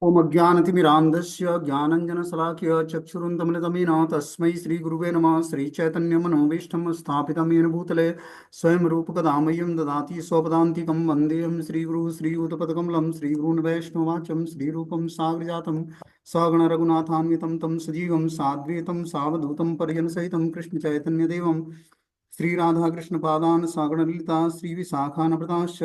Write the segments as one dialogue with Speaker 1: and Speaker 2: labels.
Speaker 1: ओम अज्ञानतिमिरान्धस्य ज्ञानञ्जनशलाकया चक्षुरुन्मिलितमेन तस्मै श्रीगुरुवे नमः। श्रीचैतन्यमनोभीष्टं स्थापितं येन भूतले स्वयं रूपकदा मह्यं ददाति स्वपदान्तिकं वन्देऽहं श्रीगुरुः श्रीयुतपदकमलं श्रीगुरून् वैष्णवाचं श्रीरूपं साग्रजातं सगणरघुनाथान्वितं तं सजीवं साद्वैतं सावधूतं परिजनसहितं कृष्णचैतन्यदेवं श्रीराधाकृष्णपादान् सागणललिता श्रीविशाखान्वितांश्च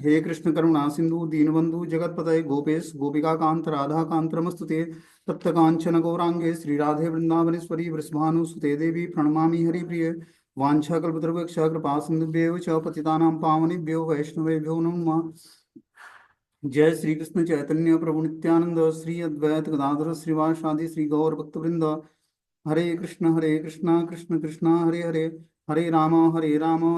Speaker 1: हे कृष्ण करुणा सिंधु दीनबंधु जगतपतये गोपेश गोपिका कांत राधा कांत नमस्तुते तप्त कांचन गौरांगे श्री राधे वृंदावनेश्वरी वृषभानुसुते देवी प्रणमामि हरिप्रिय वाञ्छाकल्पतरुभ्यश्च कृपा सिन्धुभ्येव च पतितानां पावनेभ्यो वैष्णवेभ्यो नमो नमः। जय श्री कृष्ण चैतन्य प्रभु नित्यानंद श्री अद्वैत गदाधर श्रीवासादि श्री गौर भक्तवृंद। हरे कृष्णा कृष्ण कृष्णा हरे हरे, हरे राम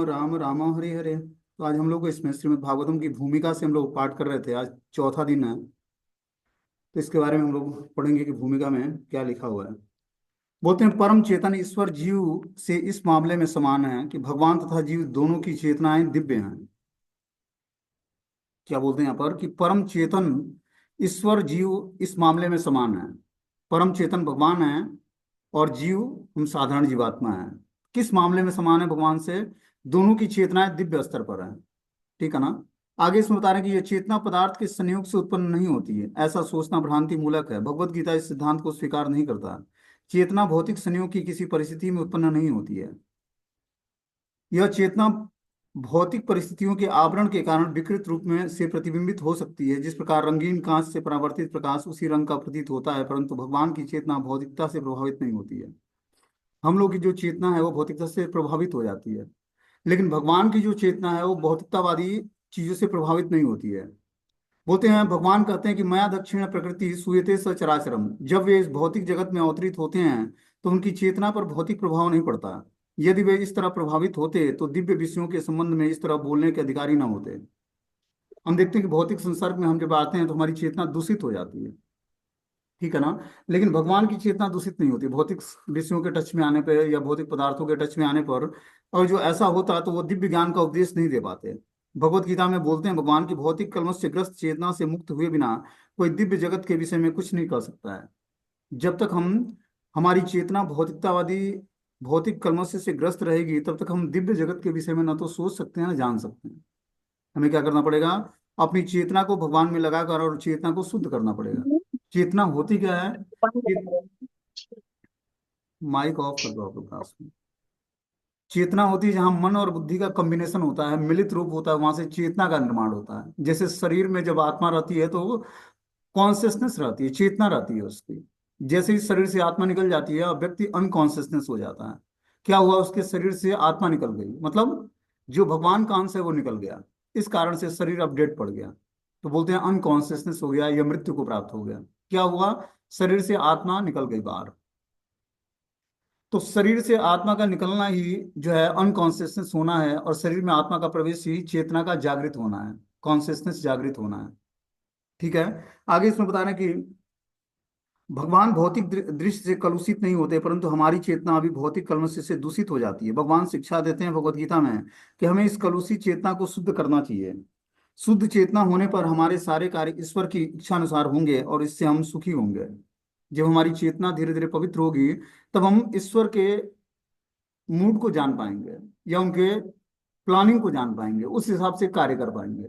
Speaker 1: राम राम हरे हरे। तो आज हम लोग इसमें श्रीमद् भागवतम की भूमिका से हम लोग पाठ कर रहे थे। आज चौथा दिन है, तो इसके बारे में हम लोग पढ़ेंगे कि भूमिका में क्या लिखा हुआ है। बोलते हैं परम चेतन ईश्वर जीव से इस मामले में समान है कि भगवान तथा जीव दोनों की चेतनाएं दिव्य हैं। क्या बोलते हैं यहाँ पर कि परम चेतन ईश्वर जीव इस मामले में समान है। परम चेतन भगवान है और जीव हम साधारण जीवात्मा है। किस मामले में समान है भगवान से? दोनों की चेतनाएं दिव्य स्तर पर है। ठीक है ना। आगे इसमें बता रहे हैं कि यह चेतना पदार्थ के संयोग से उत्पन्न नहीं होती है, ऐसा सोचना भ्रांति मूलक है। भगवत गीता इस सिद्धांत को स्वीकार नहीं करता। चेतना भौतिक संयोग की किसी परिस्थिति में उत्पन्न नहीं होती है। यह चेतना भौतिक परिस्थितियों के आवरण के कारण विकृत रूप में से प्रतिबिंबित हो सकती है। जिस प्रकार रंगीन कांच से परावर्तित प्रकाश उसी रंग का प्रतीत होता है, परंतु भगवान की चेतना भौतिकता से प्रभावित नहीं होती है। हम लोग की जो चेतना है वो भौतिकता से प्रभावित हो जाती है, लेकिन भगवान की जो चेतना है वो भौतिकतावादी चीजों से प्रभावित नहीं होती है। बोलते हैं, भगवान कहते हैं कि मया दक्षिण प्रकृति सूयते सचराचरम। जब वे इस भौतिक जगत में अवतरित होते हैं तो उनकी चेतना पर भौतिक प्रभाव नहीं पड़ता। यदि वे इस तरह प्रभावित होते तो दिव्य विषयों के संबंध में इस तरह बोलने के अधिकारी न होते। हम देखते हैं कि भौतिक संसर्ग में हम जब आते हैं तो हमारी चेतना दूषित हो जाती है। ठीक है ना। लेकिन भगवान की चेतना दूषित नहीं होती भौतिक विषयों के टच में आने पर या भौतिक पदार्थों के टच में आने पर। और जो ऐसा होता है तो वो दिव्य ज्ञान का उपदेश नहीं दे पाते। भगवत गीता में बोलते हैं, भगवान की भौतिक कलमश से ग्रस्त चेतना से मुक्त हुए बिना कोई दिव्य जगत के विषय में कुछ नहीं कर सकता है। जब तक हम हमारी चेतना भौतिकतावादी भौतिक कलमश से ग्रस्त रहेगी तब तक हम दिव्य जगत के विषय में ना तो सोच सकते हैं ना जान सकते हैं। हमें क्या करना पड़ेगा? अपनी चेतना को भगवान में लगाकर और चेतना को शुद्ध करना पड़ेगा। चेतना होती क्या है? माइक ऑफ कर दो आप लोग पास में। चेतना होती है जहां मन और बुद्धि का कॉम्बिनेशन होता है, मिलित रूप होता है, वहां से चेतना का निर्माण होता है। जैसे शरीर में जब आत्मा रहती है तो कॉन्सियसनेस रहती है, चेतना रहती है उसकी। जैसे ही शरीर से आत्मा निकल जाती है और व्यक्ति अनकॉन्सियसनेस हो जाता है। क्या हुआ? उसके शरीर से आत्मा निकल गई, मतलब जो भगवान का अंश है वो निकल गया। इस कारण से शरीर अपडेट पड़ गया, तो बोलते हैं अनकॉन्सियसनेस हो गया या मृत्यु को प्राप्त हो गया। क्या हुआ? शरीर से आत्मा निकल गई बाहर। तो शरीर से आत्मा का निकलना ही जो है अनकॉन्सियसनेस होना है, और शरीर में आत्मा का प्रवेश ही चेतना का जागृत होना है, कॉन्सियसनेस जागृत होना है। ठीक है। आगे इसमें बता रहे हैं कि भगवान भौतिक दृश्य से कलुषित नहीं होते, परंतु हमारी चेतना अभी भौतिक कलमश से दूषित हो जाती है। भगवान शिक्षा देते हैं भगवत गीता में कि हमें इस कलुषित चेतना को शुद्ध करना चाहिए। शुद्ध चेतना होने पर हमारे सारे कार्य ईश्वर की इच्छा अनुसार होंगे और इससे हम सुखी होंगे। जब हमारी चेतना धीरे धीरे पवित्र होगी तब हम ईश्वर के मूड को जान पाएंगे या उनके प्लानिंग को जान पाएंगे, उस हिसाब से कार्य कर पाएंगे।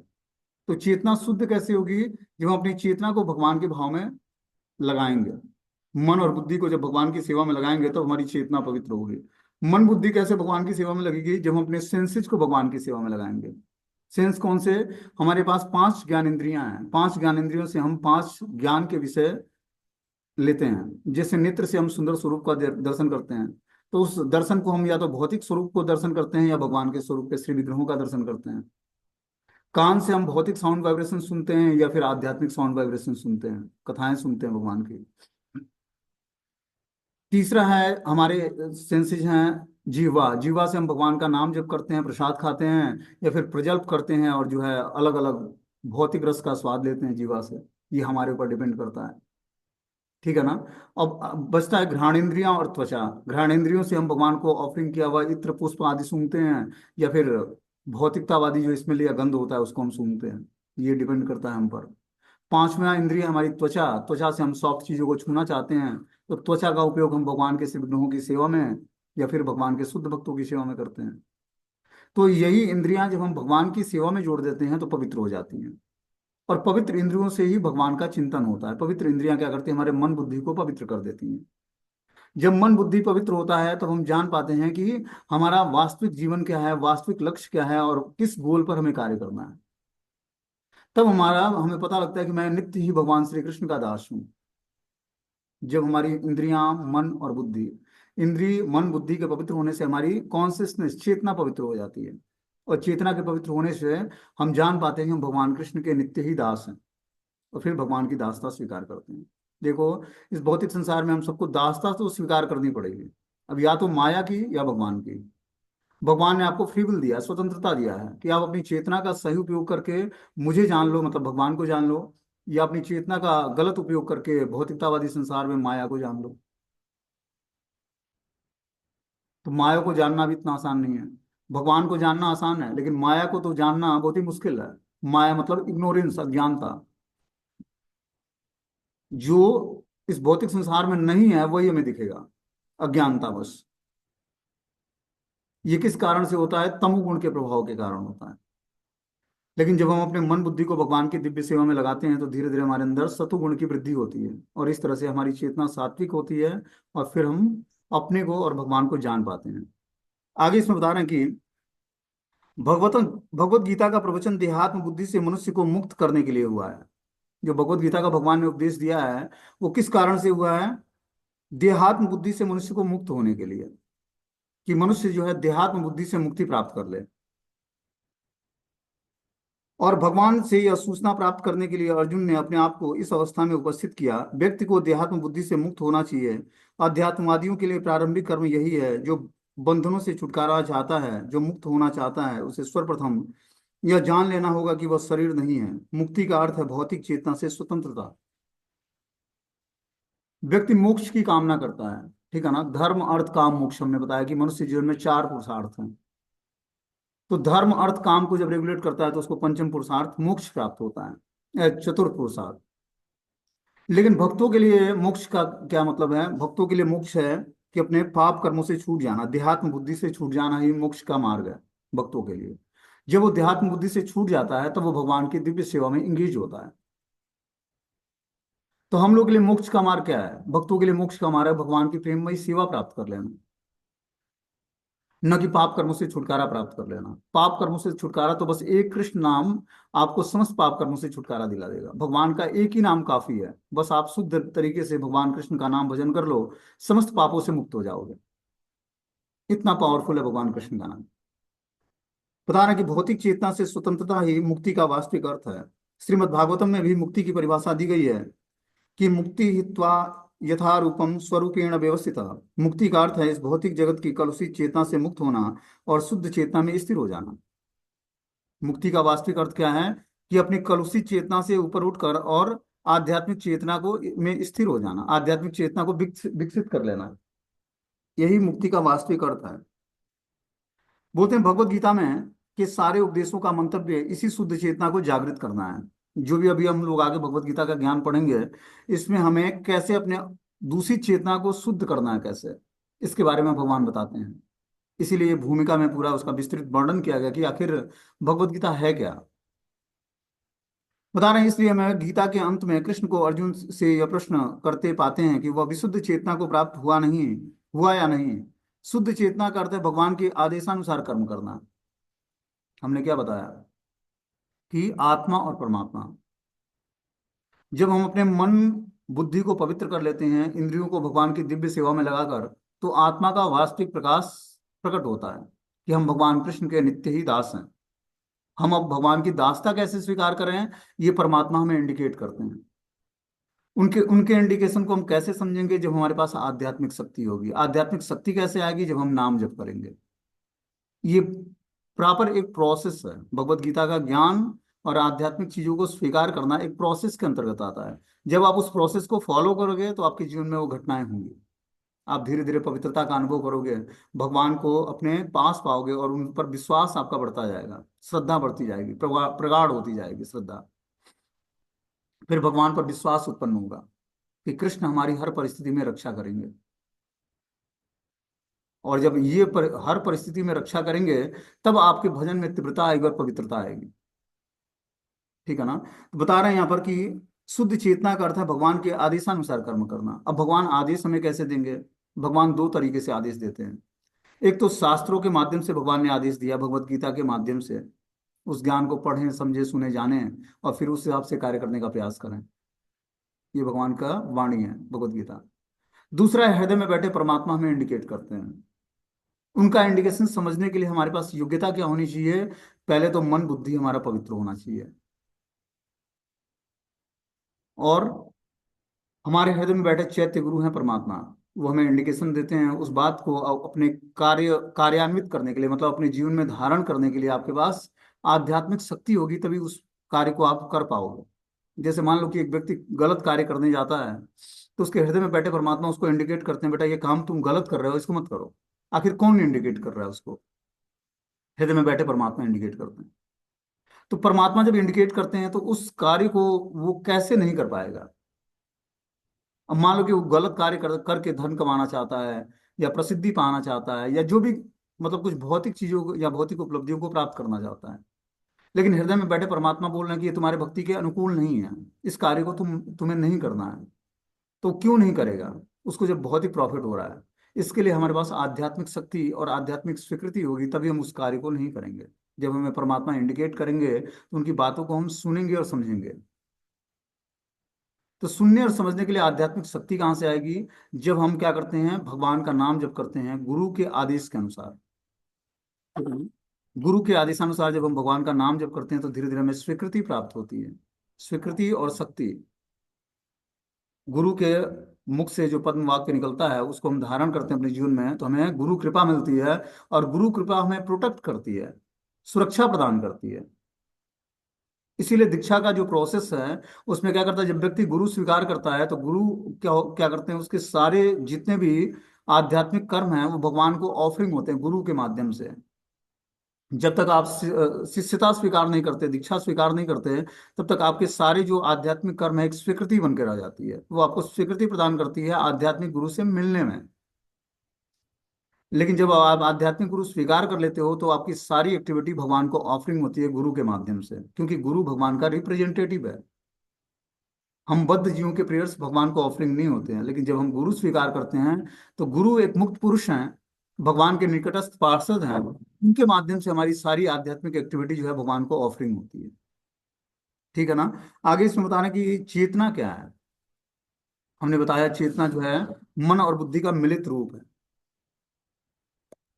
Speaker 1: तो चेतना शुद्ध कैसे होगी? जब हम अपनी चेतना को भगवान के भाव में लगाएंगे। मन और बुद्धि को जब भगवान की सेवा में लगाएंगे तो हमारी चेतना पवित्र होगी। मन बुद्धि कैसे भगवान की सेवा में लगेगी? जब हम अपने सेंसेस को भगवान की सेवा में लगाएंगे। सेंस कौन से? हमारे पास पांच ज्ञान इंद्रियां हैं। पांच ज्ञान इंद्रियों से हम पांच ज्ञान के विषय लेते हैं। जैसे नेत्र से हम सुंदर स्वरूप का दर्शन करते हैं, तो उस दर्शन को हम या तो भौतिक स्वरूप को दर्शन करते हैं या भगवान के स्वरूप के श्री विग्रहों का दर्शन करते हैं। कान से हम भौतिक साउंड वाइब्रेशन सुनते हैं या फिर आध्यात्मिक साउंड वाइब्रेशन सुनते हैं, कथाएं सुनते हैं भगवान की। तीसरा है हमारे सेंसेस हैं जीवा। जीवा से हम भगवान का नाम जप करते हैं, प्रसाद खाते हैं या फिर प्रजल्प करते हैं, और जो है अलग अलग भौतिक रस का स्वाद लेते हैं जीवा से। ये हमारे ऊपर डिपेंड करता है। ठीक है ना। अब बचता है घ्राणेन्द्रियां और त्वचा। घ्राणेन्द्रियों से हम भगवान को ऑफरिंग किया हुआ इत्र पुष्प आदि सूंघते हैं, या फिर भौतिकतावादी जो स्मेल या गंध होता है उसको हम सूंघते हैं। ये डिपेंड करता है हम पर। पांचवा इंद्रिय हमारी त्वचा, त्वचा से हम सॉफ्ट चीजों को छूना चाहते हैं, तो त्वचा का उपयोग हम भगवान के शिव ग्रहों की सेवा में या फिर भगवान के शुद्ध भक्तों की सेवा में करते हैं। तो यही इंद्रियां जब हम भगवान की सेवा में जोड़ देते हैं तो पवित्र हो जाती हैं। और पवित्र इंद्रियों से ही भगवान का चिंतन होता है। पवित्र इंद्रियां क्या करती हैं, हमारे मन बुद्धि को पवित्र कर देती हैं। जब मन बुद्धि पवित्र होता है तब हम जान पाते हैं कि हमारा वास्तविक जीवन क्या है, वास्तविक लक्ष्य क्या है और किस गोल पर हमें कार्य करना है। तब हमें पता लगता है कि मैं नित्य ही भगवान श्री कृष्ण का दास हूँ। जब हमारी इंद्रियां, मन और बुद्धि, इंद्रिय मन बुद्धि के पवित्र होने से हमारी कॉन्सियसनेस, चेतना पवित्र हो जाती है। और चेतना के पवित्र होने से हम जान पाते हैं कि हम भगवान कृष्ण के नित्य ही दास हैं। और फिर भगवान की दासता स्वीकार करते हैं। देखो, इस भौतिक संसार में हम सबको दासता तो स्वीकार करनी पड़ेगी। अब या तो माया की या भगवान की। भगवान ने आपको फ्री विल दिया, स्वतंत्रता दिया है कि आप अपनी चेतना का सही उपयोग करके मुझे जान लो, मतलब भगवान को जान लो, या अपनी चेतना का गलत उपयोग करके भौतिकतावादी संसार में माया को जान लो। तो माया को जानना भी इतना आसान नहीं है। भगवान को जानना आसान है, लेकिन माया को तो जानना बहुत ही मुश्किल है। माया मतलब इग्नोरेंस, अज्ञानता। जो इस भौतिक संसार में नहीं है वही हमें दिखेगा, अज्ञानता बस। ये किस कारण से होता है? तमोगुण के प्रभाव के कारण होता है। लेकिन जब हम अपने मन बुद्धि को भगवान की दिव्य सेवा में लगाते हैं तो धीरे धीरे हमारे अंदर सतुगुण की वृद्धि होती है और इस तरह से हमारी चेतना सात्विक होती है। और फिर हम अपने को और भगवान को जान पाते हैं। आगे इसमें बता रहे हैं कि भगवतन भगवत गीता का प्रवचन देहात्म बुद्धि से मनुष्य को मुक्त करने के लिए हुआ है। जो भगवत गीता का भगवान ने उपदेश दिया है वो किस कारण से हुआ है? देहात्म बुद्धि से मनुष्य को मुक्त होने के लिए, कि मनुष्य जो है देहात्म बुद्धि से मुक्ति प्राप्त कर ले। और भगवान से यह सूचना प्राप्त करने के लिए अर्जुन ने अपने आप को इस अवस्था में उपस्थित किया। व्यक्ति को देहात्म बुद्धि से मुक्त होना चाहिए। अध्यात्मवादियों के लिए प्रारंभिक कर्म यही है। जो बंधनों से छुटकारा चाहता है, जो मुक्त होना चाहता है, उसे सर्वप्रथम यह जान लेना होगा कि वह शरीर नहीं है। मुक्ति का अर्थ है भौतिक चेतना से स्वतंत्रता। व्यक्ति मोक्ष की कामना करता है, ठीक है ना? धर्म अर्थ काम मोक्ष, हमने बताया कि मनुष्य जीवन में चार पुरुषार्थ हैं। तो धर्म अर्थ काम को जब रेगुलेट करता है तो उसको पंचम पुरुषार्थ मोक्ष प्राप्त होता है, चतुर्थ पुरुषार्थ। लेकिन भक्तों के लिए मोक्ष का क्या मतलब है? भक्तों के लिए मोक्ष है कि अपने पाप कर्मों से छूट जाना, देहात्म बुद्धि से छूट जाना ही मोक्ष का मार्ग है भक्तों के लिए। जब वो देहात्म बुद्धि से छूट जाता है तो वो भगवान की दिव्य सेवा में इंगेज होता है। तो हम लोग के लिए मोक्ष का मार्ग क्या है? भक्तों के लिए मोक्ष का मार्ग है भगवान की प्रेममयी सेवा प्राप्त कर लेना, न कि पाप कर्मों से छुटकारा प्राप्त कर लेना। पाप कर्मों से छुटकारा तो बस एक कृष्ण नाम आपको समस्त पाप कर्मों से छुटकारा दिला देगा। भगवान का एक ही नाम काफी है। बस आप शुद्ध तरीके से भगवान कृष्ण का नाम भजन कर लो, समस्त पापों से मुक्त हो जाओगे। इतना पावरफुल है भगवान कृष्ण का नाम। बता रहे कि भौतिक चेतना से स्वतंत्रता ही मुक्ति का वास्तविक अर्थ है। श्रीमद् भागवतम में भी मुक्ति की परिभाषा दी गई है कि मुक्ति हित्वा यथा रूपम स्वरूपेण व्यवस्थित। मुक्ति का अर्थ है इस भौतिक जगत की कलुषित चेतना से मुक्त होना और शुद्ध चेतना में स्थिर हो जाना। मुक्ति का वास्तविक अर्थ क्या है? कि अपनी कलुषित चेतना से ऊपर उठकर और आध्यात्मिक चेतना को में स्थिर हो जाना, आध्यात्मिक चेतना को विकसित कर लेना। यही मुक्ति का वास्तविक अर्थ है। बोलते हैं भगवत गीता में कि सारे उपदेशों का मंतव्य इसी शुद्ध चेतना को जागृत करना है। जो भी अभी हम लोग आगे भगवत गीता का ज्ञान पढ़ेंगे, इसमें हमें कैसे अपने दूषित चेतना को शुद्ध करना है, कैसे, इसके बारे में भगवान बताते हैं। इसीलिए भूमिका में पूरा उसका विस्तृत वर्णन किया गया कि आखिर भगवत गीता है क्या। बता रहे हैं इसलिए हमें गीता के अंत में कृष्ण को अर्जुन से यह प्रश्न करते पाते हैं कि वह विशुद्ध चेतना को प्राप्त हुआ नहीं, हुआ या नहीं। शुद्ध चेतना का अर्थ है भगवान के आदेशानुसार कर्म करना। हमने क्या बताया कि आत्मा और परमात्मा, जब हम अपने मन बुद्धि को पवित्र कर लेते हैं, इंद्रियों को भगवान की दिव्य सेवा में लगाकर, तो आत्मा का वास्तविक प्रकाश प्रकट होता है कि हम भगवान कृष्ण के नित्य ही दास हैं। हम अब भगवान की दासता कैसे स्वीकार करें, ये परमात्मा हमें इंडिकेट करते हैं। उनके उनके इंडिकेशन को हम कैसे समझेंगे? जब हमारे पास आध्यात्मिक शक्ति होगी। आध्यात्मिक शक्ति कैसे आएगी? जब हम नाम जप करेंगे। ये प्रॉपर एक प्रोसेस है। भगवत गीता का ज्ञान और आध्यात्मिक चीजों को स्वीकार करना एक प्रोसेस के अंतर्गत आता है। जब आप उस प्रोसेस को फॉलो करोगे तो आपके जीवन में वो घटनाएं होंगी। आप धीरे धीरे पवित्रता का अनुभव करोगे, भगवान को अपने पास पाओगे और उन पर विश्वास आपका बढ़ता जाएगा, श्रद्धा बढ़ती जाएगी, प्रगाढ़ होती जाएगी श्रद्धा। फिर भगवान पर विश्वास उत्पन्न होगा कि कृष्ण हमारी हर परिस्थिति में रक्षा करेंगे। और जब हर परिस्थिति में रक्षा करेंगे, तब आपके भजन में तीव्रता आएगी और पवित्रता आएगी। ठीक है ना। तो बता रहे हैं यहाँ पर कि शुद्ध चेतना का अर्थ है भगवान के आदेशानुसार कर्म करना। अब भगवान आदेश हमें कैसे देंगे? भगवान दो तरीके से आदेश देते हैं। एक तो शास्त्रों के माध्यम से भगवान ने आदेश दिया, भगवत गीता के माध्यम से। उस ज्ञान को पढ़ें, समझे, सुने, जाने, और फिर उस हिसाब से कार्य करने का प्रयास करें। ये भगवान का वाणी है, भगवत गीता। दूसरा है, हृदय में बैठे परमात्मा हमें इंडिकेट करते हैं। उनका इंडिकेशन समझने के लिए हमारे पास योग्यता क्या होनी चाहिए? पहले तो मन बुद्धि हमारा पवित्र होना चाहिए, और हमारे हृदय में बैठे चैत्य गुरु हैं परमात्मा। वो हमें इंडिकेशन देते हैं उस बात को अपने कार्यान्वित करने के लिए, मतलब अपने जीवन में धारण करने के लिए आपके पास आध्यात्मिक शक्ति होगी, तभी उस कार्य को आप कर पाओगे। जैसे मान लो कि एक व्यक्ति गलत कार्य करने जाता है, तो उसके हृदय में बैठे परमात्मा उसको इंडिकेट करते हैं, बेटा ये काम तुम गलत कर रहे हो, इसको मत करो। आखिर कौन इंडिकेट कर रहा है उसको? हृदय में बैठे परमात्मा इंडिकेट करते हैं। तो परमात्मा जब इंडिकेट करते हैं तो उस कार्य को वो कैसे नहीं कर पाएगा? अब मान लो कि वो गलत कार्य करके धन कमाना चाहता है, या प्रसिद्धि पाना चाहता है, या जो भी, मतलब कुछ भौतिक चीजों को या भौतिक उपलब्धियों को प्राप्त करना चाहता है। लेकिन हृदय में बैठे परमात्मा बोल रहे हैं कि ये तुम्हारे भक्ति के अनुकूल नहीं है, इस कार्य को तुम्हें नहीं करना है। तो क्यों नहीं करेगा? उसको जब बहुत ही प्रॉफिट हो रहा है। इसके लिए हमारे पास आध्यात्मिक शक्ति और आध्यात्मिक स्वीकृति होगी, तभी हम उस कार्य को नहीं करेंगे। जब हमें परमात्मा इंडिकेट करेंगे तो उनकी बातों को हम सुनेंगे और समझेंगे। तो सुनने और समझने के लिए आध्यात्मिक शक्ति कहाँ से आएगी? जब हम क्या करते हैं, भगवान का नाम जब करते हैं गुरु के आदेश के अनुसार। गुरु के आदेशानुसार जब हम भगवान का नाम जब करते हैं तो धीरे धीरे हमें स्वीकृति प्राप्त होती है। स्वीकृति और शक्ति, गुरु के मुख से जो पद्म वाक्य निकलता है उसको हम धारण करते हैं अपने जीवन में, तो हमें गुरु कृपा मिलती है। और गुरु कृपा हमें प्रोटेक्ट करती है, सुरक्षा प्रदान करती है। इसीलिए दीक्षा का जो प्रोसेस है, उसमें क्या करता है, जब व्यक्ति गुरु स्वीकार करता है तो गुरु क्या क्या करते हैं, उसके सारे जितने भी आध्यात्मिक कर्म हैं वो भगवान को ऑफरिंग होते हैं गुरु के माध्यम से। जब तक आप शिष्यता स्वीकार नहीं करते, दीक्षा स्वीकार नहीं करते, तब तक आपके सारे जो आध्यात्मिक कर्म है एक स्वीकृति बन के रह जाती है। वो आपको स्वीकृति प्रदान करती है आध्यात्मिक गुरु से मिलने में। लेकिन जब आप आध्यात्मिक गुरु स्वीकार कर लेते हो तो आपकी सारी एक्टिविटी भगवान को ऑफरिंग होती है गुरु के माध्यम से, क्योंकि गुरु भगवान का रिप्रेजेंटेटिव है। हम बद्ध जीवों के प्रेयर्स भगवान को ऑफरिंग नहीं होते हैं। लेकिन जब हम गुरु स्वीकार करते हैं तो गुरु एक मुक्त पुरुष हैं, भगवान के निकटस्थ पार्षद हैं। उनके माध्यम से हमारी सारी आध्यात्मिक एक्टिविटी जो है भगवान को ऑफरिंग होती है। ठीक है ना। आगे इसमें बताना कि चेतना क्या है। हमने बताया चेतना जो है मन और बुद्धि का मिलित रूप है।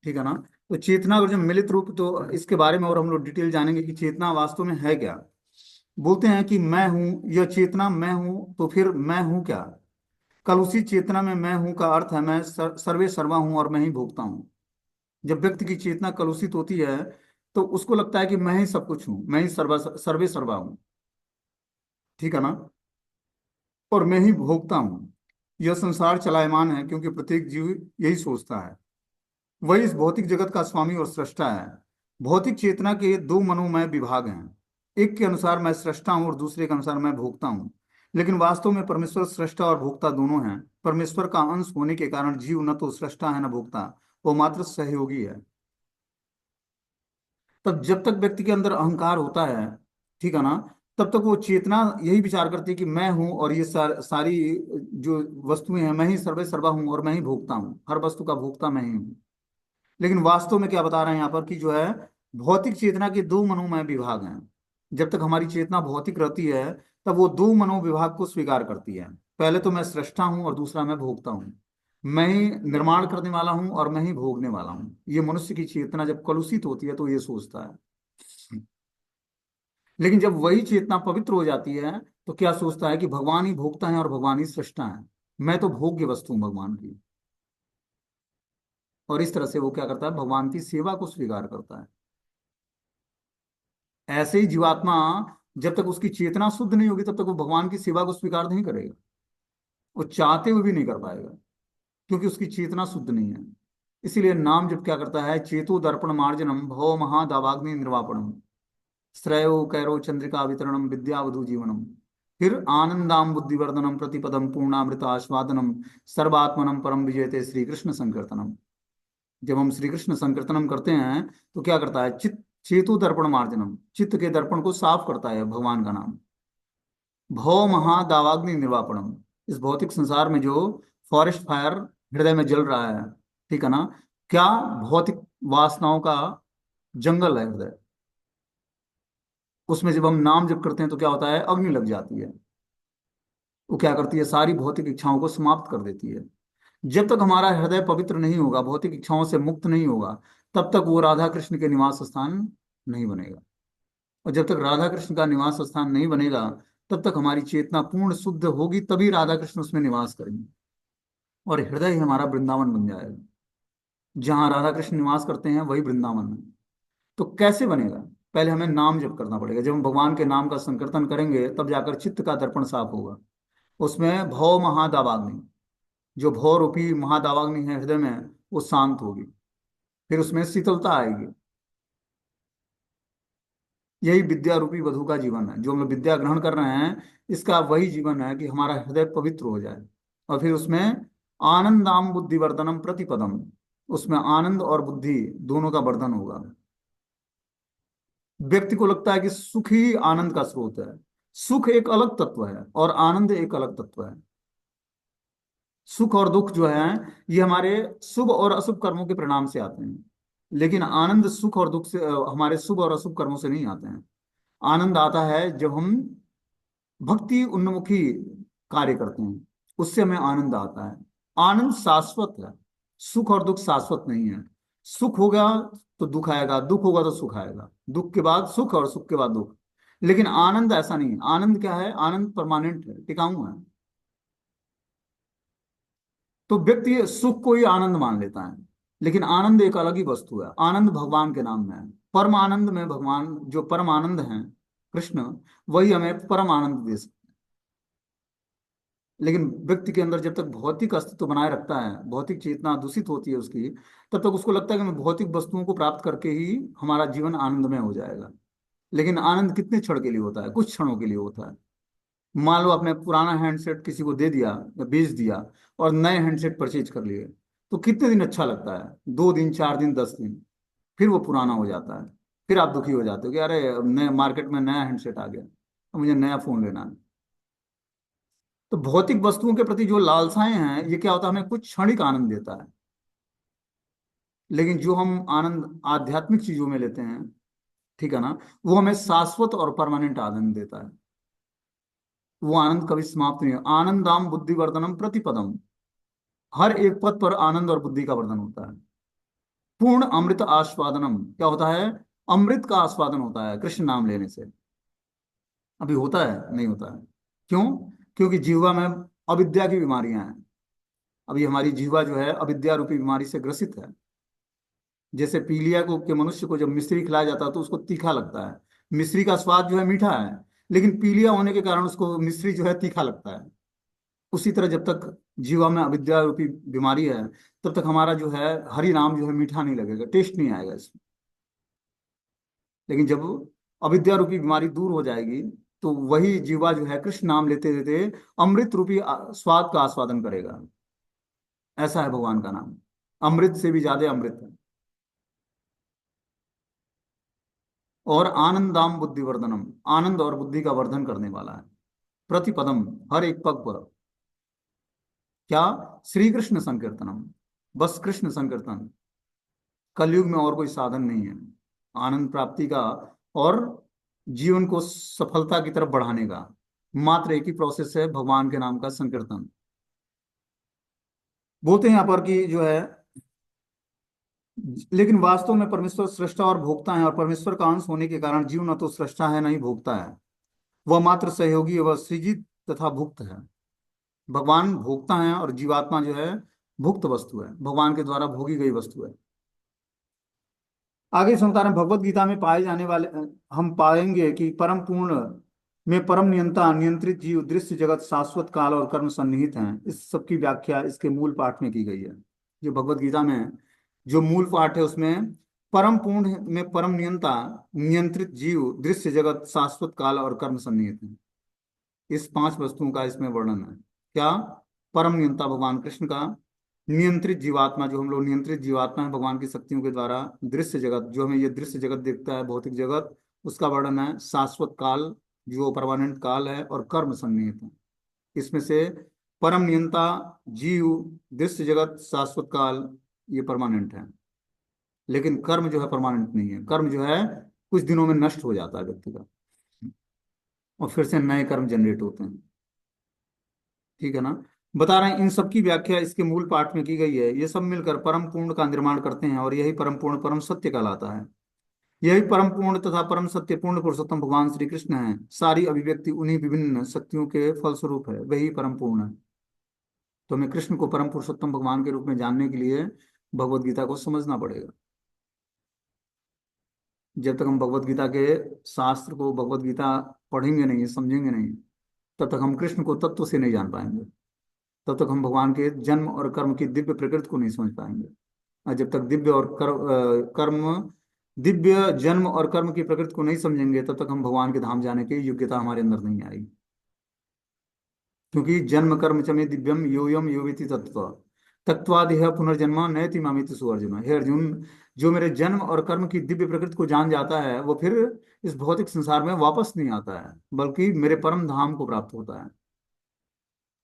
Speaker 1: ठीक है ना। तो चेतना और जो मिलित रूप, तो इसके बारे में और हम लोग डिटेल जानेंगे कि चेतना वास्तव में है क्या। बोलते हैं कि मैं हूं, यह चेतना मैं हूं, तो फिर मैं हूं क्या? कल उसी चेतना में मैं हूं का अर्थ है मैं सर्वे सर्वा हूं और मैं ही भोगता हूं। जब व्यक्ति की चेतना कलुषित होती है तो उसको लगता है कि मैं ही सब कुछ हूं, मैं ही सर्वे सर्वा हूं। ठीक है ना। और मैं ही भोगता हूं। यह संसार चलायमान है क्योंकि प्रत्येक जीव यही सोचता है। वही इस भौतिक जगत का स्वामी और सृष्टा है। भौतिक चेतना के दो मनोमय विभाग हैं। एक के अनुसार मैं सृष्टा हूं और दूसरे के अनुसार मैं भोगता हूं। लेकिन वास्तव में परमेश्वर सृष्टा और भोक्ता दोनों हैं। परमेश्वर का अंश होने के कारण जीव न तो सृष्टा है न भोक्ता, वो मात्र सहयोगी है। तब जब तक व्यक्ति के अंदर अहंकार होता है, ठीक है ना, तब तक वो चेतना यही विचार करती है कि मैं हूं और ये सारी जो वस्तुएं हैं, मैं ही सर्वे सर्वा हूं और मैं ही भोगता हूं, हर वस्तु का भोक्ता मैं ही हूं। लेकिन वास्तव में क्या बता रहे हैं यहाँ पर कि जो है भौतिक चेतना के दो मनोमय विभाग हैं। जब तक हमारी चेतना भौतिक रहती है तब वो दो मनोविभाग को स्वीकार करती है। पहले तो मैं सृष्टा हूं और दूसरा मैं भोगता हूं। मैं ही निर्माण करने वाला हूं और मैं ही भोगने वाला हूं। ये मनुष्य की चेतना जब कलुषित होती है तो ये सोचता है। लेकिन जब वही चेतना पवित्र हो जाती है तो क्या सोचता है कि भगवान ही भोगता है और भगवान ही सृष्टा है, मैं तो भोग्य वस्तु हूं भगवान की। और इस तरह से वो क्या करता है, भगवान की सेवा को स्वीकार करता है। ऐसे ही जीवात्मा जब तक उसकी चेतना शुद्ध नहीं होगी तब तक वो भगवान की सेवा को स्वीकार नहीं करेगा। वो चाहते हुए भी नहीं कर पाएगा, क्योंकि उसकी चेतना शुद्ध नहीं है। इसीलिए नाम जब क्या करता है, चेतो दर्पण मार्जनम भव महादावाग्नि निर्वापणम श्रेयो कैरो चंद्रिका वितरणम विद्यावधु जीवनम। फिर आनंदाम बुद्धिवर्धनम प्रतिपदम पूर्णामृत आस्वादनम सर्वात्मनम परम विजयते श्री कृष्ण संकीर्तनम। जब हम श्री कृष्ण संकीर्तनम करते हैं तो क्या करता है, चित्त चेतु दर्पण मार्जनम, चित्त के दर्पण को साफ करता है भगवान का नाम। भव महादावाग्नि निर्वापणम, इस भौतिक संसार में जो फॉरेस्ट फायर हृदय में जल रहा है, ठीक है ना, क्या भौतिक वासनाओं का जंगल है हृदय, उसमें जब हम नाम जप करते हैं तो क्या होता है, अग्नि लग जाती है। वो क्या करती है, सारी भौतिक इच्छाओं को समाप्त कर देती है। जब तक हमारा हृदय पवित्र नहीं होगा, भौतिक इच्छाओं से मुक्त नहीं होगा, तब तक वो राधा कृष्ण के निवास स्थान नहीं बनेगा। और जब तक राधा कृष्ण का निवास स्थान नहीं बनेगा, तब तक हमारी चेतना पूर्ण शुद्ध होगी, तभी राधा कृष्ण उसमें निवास करेंगे और हृदय ही हमारा वृंदावन बन जाएगा। जहाँ राधा कृष्ण निवास करते हैं वही वृंदावन है। तो कैसे बनेगा, पहले हमें नाम जप करना पड़ेगा। जब हम भगवान के नाम का संकीर्तन करेंगे तब जाकर चित्त का दर्पण साफ होगा। उसमें भव महादावाग्नि, जो भव रूपी महादावाग्नि है हृदय में, वो शांत होगी। फिर उसमें शीतलता आएगी। यही विद्या रूपी वधु का जीवन है, जो हम लोग विद्या ग्रहण कर रहे हैं, इसका वही जीवन है कि हमारा हृदय पवित्र हो जाए। और फिर उसमें आनंदाम बुद्धिवर्धनम प्रतिपदम, उसमें आनंद और बुद्धि दोनों का वर्धन होगा। व्यक्ति को लगता है कि सुख ही आनंद का स्रोत है। सुख एक अलग तत्व है और आनंद एक अलग तत्व है। सुख और दुख जो है, ये हमारे शुभ और अशुभ कर्मों के परिणाम से आते हैं। लेकिन आनंद सुख और दुख से हमारे शुभ और अशुभ कर्मों से नहीं आते हैं। आनंद आता है जब हम भक्ति उन्मुखी कार्य करते हैं, उससे हमें आनंद आता है। आनंद शाश्वत है, सुख और दुख शाश्वत नहीं है। सुख होगा तो दुख आएगा, दुख होगा तो सुख आएगा, दुख के बाद सुख और सुख के बाद दुख। लेकिन आनंद ऐसा नहीं है। आनंद क्या है, आनंद परमानेंट है, टिकाऊ है। तो व्यक्ति सुख को ही आनंद मान लेता है, लेकिन आनंद एक अलग ही वस्तु है। आनंद भगवान के नाम में है। परम आनंद में भगवान जो परम आनंद है कृष्ण, वही हमें परम आनंद दे सकते। लेकिन व्यक्ति के अंदर जब तक भौतिक अस्तित्व बनाए रखता है, भौतिक चेतना दूषित होती है उसकी, तब तक उसको लगता है कि मैं भौतिक वस्तुओं को प्राप्त करके ही हमारा जीवन आनंदमय हो जाएगा। लेकिन आनंद कितने क्षण के लिए होता है, कुछ क्षणों के लिए होता है। मान लो आपने पुराना हैंडसेट किसी को दे दिया या बेच दिया और नए हैंडसेट परचेज कर लिए, तो कितने दिन अच्छा लगता है, 2 दिन, 4 दिन, 10 दिन। फिर वो पुराना हो जाता है। फिर आप दुखी हो जाते हो कि अरे नए मार्केट में नया हैंडसेट आ गया, अब मुझे नया फोन लेना है। तो भौतिक वस्तुओं के प्रति जो लालसाएं हैं, ये क्या होता है, हमें कुछ क्षणिक आनंद देता है। लेकिन जो हम आनंद आध्यात्मिक चीजों में लेते हैं, ठीक है ना, वो हमें शाश्वत और परमानेंट आनंद देता है। वो आनंद कभी समाप्त नहीं हो। आनंदाम बुद्धिवर्धनम प्रतिपदम, हर एक पद पर आनंद और बुद्धि का वर्धन होता है। पूर्ण अमृत आस्वादनम, क्या होता है, अमृत का आस्वादन होता है कृष्ण नाम लेने से। अभी होता है, नहीं होता है। क्यों? क्योंकि जीवा में अविद्या की बीमारियां हैं। अभी हमारी जीवा जो है अविद्या रूपी बीमारी से ग्रसित है। जैसे पीलिया को के मनुष्य को जब मिश्री खिलाया जाता है तो उसको तीखा लगता है। मिश्री का स्वाद जो है मीठा है, लेकिन पीलिया होने के कारण उसको मिश्री जो है तीखा लगता है। उसी तरह जब तक जीवा में अविद्या रूपी बीमारी है, तब तक हमारा जो है हरि नाम जो है मीठा नहीं लगेगा, टेस्ट नहीं आएगा इसमें। लेकिन जब अविद्या रूपी बीमारी दूर हो जाएगी, तो वही जीवा जो है कृष्ण नाम लेते लेते अमृत रूपी स्वाद का आस्वादन करेगा। ऐसा है भगवान का नाम, अमृत से भी ज्यादा अमृत है। और आनंदाम बुद्धिवर्धनम, आनंद और बुद्धि का वर्धन करने वाला है। प्रतिपदम, हर एक पग पर। क्या? श्री कृष्ण संकीर्तनम, बस कृष्ण संकीर्तन। कलयुग में और कोई साधन नहीं है आनंद प्राप्ति का और जीवन को सफलता की तरफ बढ़ाने का। मात्र एक ही प्रोसेस है, भगवान के नाम का संकीर्तन। बोलते हैं यहाँ पर कि जो है, लेकिन वास्तव में परमेश्वर सृष्टा और भोक्ता है, और परमेश्वर का अंश होने के कारण जीव न तो सृष्टा है न ही भोक्ता है। वह मात्र सहयोगी व सृजित तथा भुक्त है। भगवान भोक्ता है और जीवात्मा जो है भुक्त वस्तु है, भगवान के द्वारा भोगी गई वस्तु है। आगे संसार में भगवत गीता में पाए जाने वाले हम पाएंगे कि परम पूर्ण में परम नियंता नियंत्रित जीव दृश्य जगत शाश्वत काल और कर्म सन्निहित हैं। इस सब की व्याख्या इसके मूल पाठ में की गई है। जो भगवत गीता में जो मूल पाठ है उसमें परम पूर्ण में परम नियंता नियंत्रित जीव दृश्य जगत शाश्वत काल और कर्म सन्निहित है। इस 5 वस्तुओं का इसमें वर्णन है। क्या? परम नियंता भगवान कृष्ण का, नियंत्रित जीवात्मा, जो हम लोग नियंत्रित जीवात्मा है भगवान की शक्तियों के द्वारा, दृश्य जगत, जो हमें ये दृश्य जगत देखता है, भौतिक जगत, उसका वर्णन है। शाश्वत काल, जो परमानेंट काल है, और कर्म संनिहित है। इसमें से परम नियंता जीव, दृश्य जगत, शाश्वत काल, ये परमानेंट है। लेकिन कर्म जो है परमानेंट नहीं है। कर्म जो है कुछ दिनों में नष्ट हो जाता है व्यक्ति का, और फिर से नए कर्म जनरेट होते हैं। ठीक है ना? बता रहे हैं इन सब की व्याख्या इसके मूल पाठ में की गई है। ये सब मिलकर परम पूर्ण का निर्माण करते हैं, और यही परम पूर्ण परम सत्य कहलाता है। यही परम पूर्ण तथा परम सत्य पूर्ण पुरुषोत्तम भगवान श्री कृष्ण है। सारी अभिव्यक्ति उन्हीं विभिन्न शक्तियों के फलस्वरूप है, वही परम पूर्ण है। तो हमें कृष्ण को परम पुरुषोत्तम भगवान के रूप में जानने के लिए भगवत गीता को समझना पड़ेगा। जब तक हम भगवत गीता के शास्त्र को, भगवत गीता पढ़ेंगे नहीं, समझेंगे नहीं, तब तक हम कृष्ण को तत्व से नहीं जान पाएंगे। तब तक हम भगवान के जन्म और कर्म की दिव्य प्रकृति को नहीं समझ पाएंगे। और जब तक दिव्य जन्म और कर्म की प्रकृति को नहीं समझेंगे, तब तक हम भगवान के धाम जाने की योग्यता हमारे अंदर नहीं आएगी। क्योंकि जन्म कर्म च मे दिव्यम योयम योविति तत्व तत्वादिह पुनर्जन्म नयति मामिति सुअर्जुन। हे अर्जुन, जो मेरे जन्म और कर्म की दिव्य प्रकृति को जान जाता है, वो फिर इस भौतिक संसार में वापस नहीं आता है, बल्कि मेरे परम धाम को प्राप्त होता है।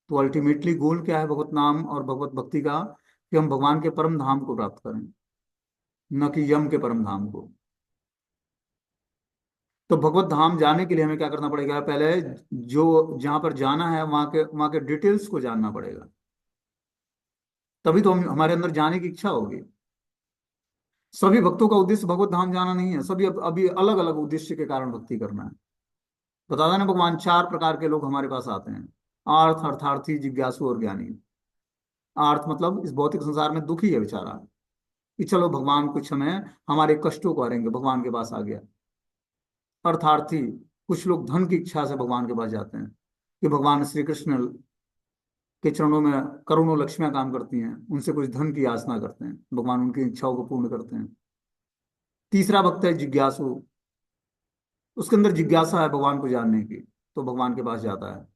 Speaker 1: तो अल्टीमेटली गोल क्या है भगवत नाम और भगवत भक्ति का? कि हम भगवान के परम धाम को प्राप्त करें, न कि यम के परम धाम को। तो भगवत धाम जाने के लिए हमें क्या करना पड़ेगा? पहले जो जहां पर जाना है वहां के डिटेल्स को जानना पड़ेगा। तभी तो हम हमारे अंदर जाने की इच्छा होगी। सभी भक्तों का उद्देश्य भगवत धाम जाना नहीं है। सभी अभी अलग अलग उद्देश्य के कारण भक्ति करना है। बता देना भगवान 4 प्रकार के लोग हमारे पास आते हैं: आर्थ, अर्थार्थी, जिज्ञासु और ज्ञानी। आर्थ मतलब इस भौतिक संसार में दुखी है बेचारा, कि चलो भगवान कुछ हमें हमारे कष्टों को हरेंगे, भगवान के पास आ गया। अर्थार्थी, कुछ लोग धन की इच्छा से भगवान के पास जाते हैं, कि भगवान श्री कृष्ण के चरणों में करोड़ों लक्ष्मियां काम करती हैं, उनसे कुछ धन की याचना करते हैं, भगवान उनकी इच्छाओं को पूर्ण करते हैं। तीसरा भक्त है जिज्ञासु, उसके अंदर जिज्ञासा है भगवान को जानने की, तो भगवान के पास जाता है,